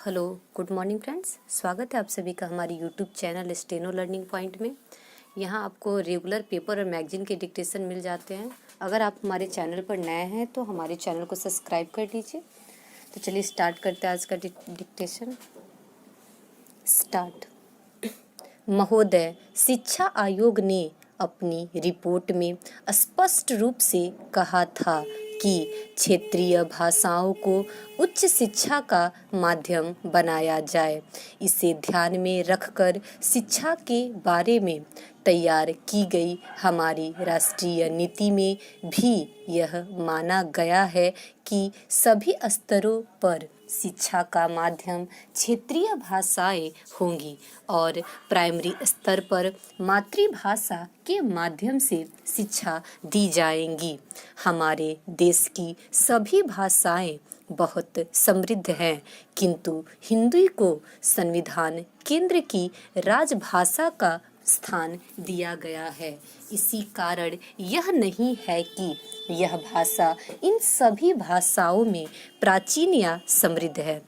Hello, good morning friends. स्वागत है आप सभी का हमारी YouTube channel steno learning point में। यहाँ आपको रेगुलर पेपर और मैगजीन के डिक्टेशन मिल जाते हैं। अगर आप हमारे चैनल पर नए हैं तो हमारे चैनल को सब्सक्राइब कर लीजिए। तो चलिए स्टार्ट करते हैं आज का डिक्टेशन। स्टार्ट। महोदय, शिक्षा आयोग ने अपनी रिपोर्ट में स्पष्ट रूप से कहा था कि क्षेत्रीय भाषाओं को उच्च शिक्षा का माध्यम बनाया जाए। इसे ध्यान में रखकर शिक्षा के बारे में तैयार की गई हमारी राष्ट्रीय नीति में भी यह माना गया है कि सभी स्तरों पर शिक्षा का माध्यम क्षेत्रीय भाषाएं होंगी और प्राइमरी स्तर पर मातृभाषा के माध्यम से शिक्षा दी जाएंगी। हमारे देश की सभी भाषाएं बहुत समृद्ध हैं, किंतु हिंदी को संविधान केंद्र की राजभाषा का स्थान दिया गया है। इसी कारण यह नहीं है कि यह भाषा इन सभी भाषाओं में प्राचीन या समृद्ध है,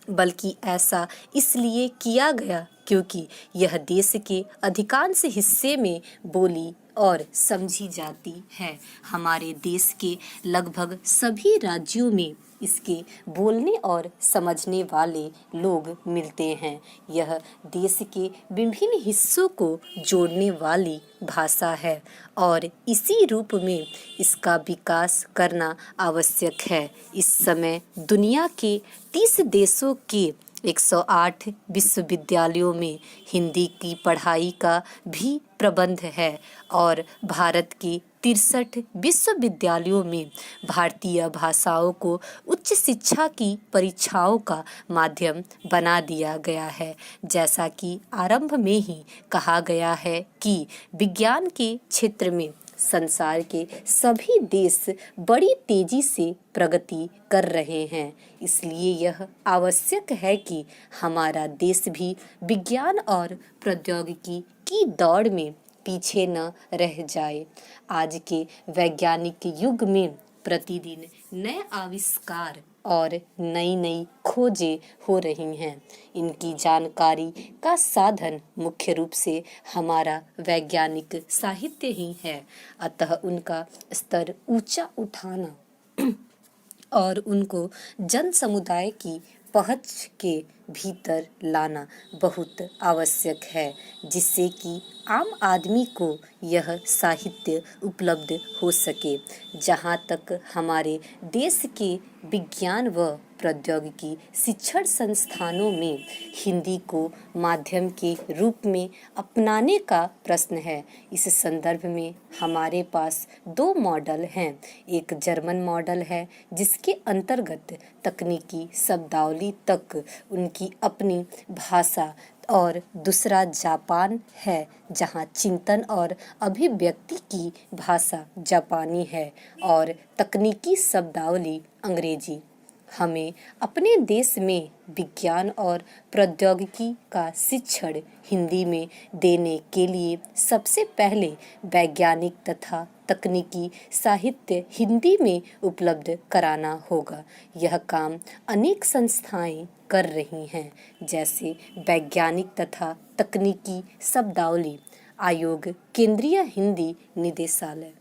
बल्कि ऐसा इसलिए किया गया क्योंकि यह देश के अधिकांश हिस्से में बोली और समझी जाती है। हमारे देश के लगभग सभी राज्यों में इसके बोलने और समझने वाले लोग मिलते हैं। यह देश के विभिन्न हिस्सों को जोड़ने वाली भाषा है और इसी रूप में इसका विकास करना आवश्यक है। इस समय दुनिया के 30 देशों के 108 विश्वविद्यालयों में हिंदी की पढ़ाई का भी प्रबंध है और भारत के 63 विश्वविद्यालयों में भारतीय भाषाओं को उच्च शिक्षा की परीक्षाओं का माध्यम बना दिया गया है। जैसा कि आरंभ में ही कहा गया है कि विज्ञान के क्षेत्र में संसार के सभी देश बड़ी तेजी से प्रगति कर रहे हैं। इसलिए यह आवश्यक है कि हमारा देश भी विज्ञान और प्रौद्योगिकी की दौड़ में पीछे न रह जाए। आज के वैज्ञानिक युग में प्रतिदिन नए आविष्कार और नई नई खोजें हो रही हैं। इनकी जानकारी का साधन मुख्य रूप से हमारा वैज्ञानिक साहित्य ही है। अतः उनका स्तर ऊंचा उठाना और उनको जन समुदाय की पहुंच के भीतर लाना बहुत आवश्यक है, जिससे कि आम आदमी को यह साहित्य उपलब्ध हो सके। जहाँ तक हमारे देश के विज्ञान व प्रौद्योगिकी शिक्षण संस्थानों में हिंदी को माध्यम के रूप में अपनाने का प्रश्न है, इस संदर्भ में हमारे पास 2 मॉडल हैं। एक जर्मन मॉडल है जिसके अंतर्गत तकनीकी शब्दावली तक उनकी अपनी भाषा, और दूसरा जापान है जहां चिंतन और अभिव्यक्ति की भाषा जापानी है और तकनीकी शब्दावली अंग्रेजी। हमें अपने देश में विज्ञान और प्रौद्योगिकी का शिक्षण हिंदी में देने के लिए सबसे पहले वैज्ञानिक तथा तकनीकी साहित्य हिंदी में उपलब्ध कराना होगा। यह काम अनेक संस्थाएं कर रही हैं, जैसे वैज्ञानिक तथा तकनीकी शब्दावली आयोग, केंद्रीय हिंदी निदेशालय।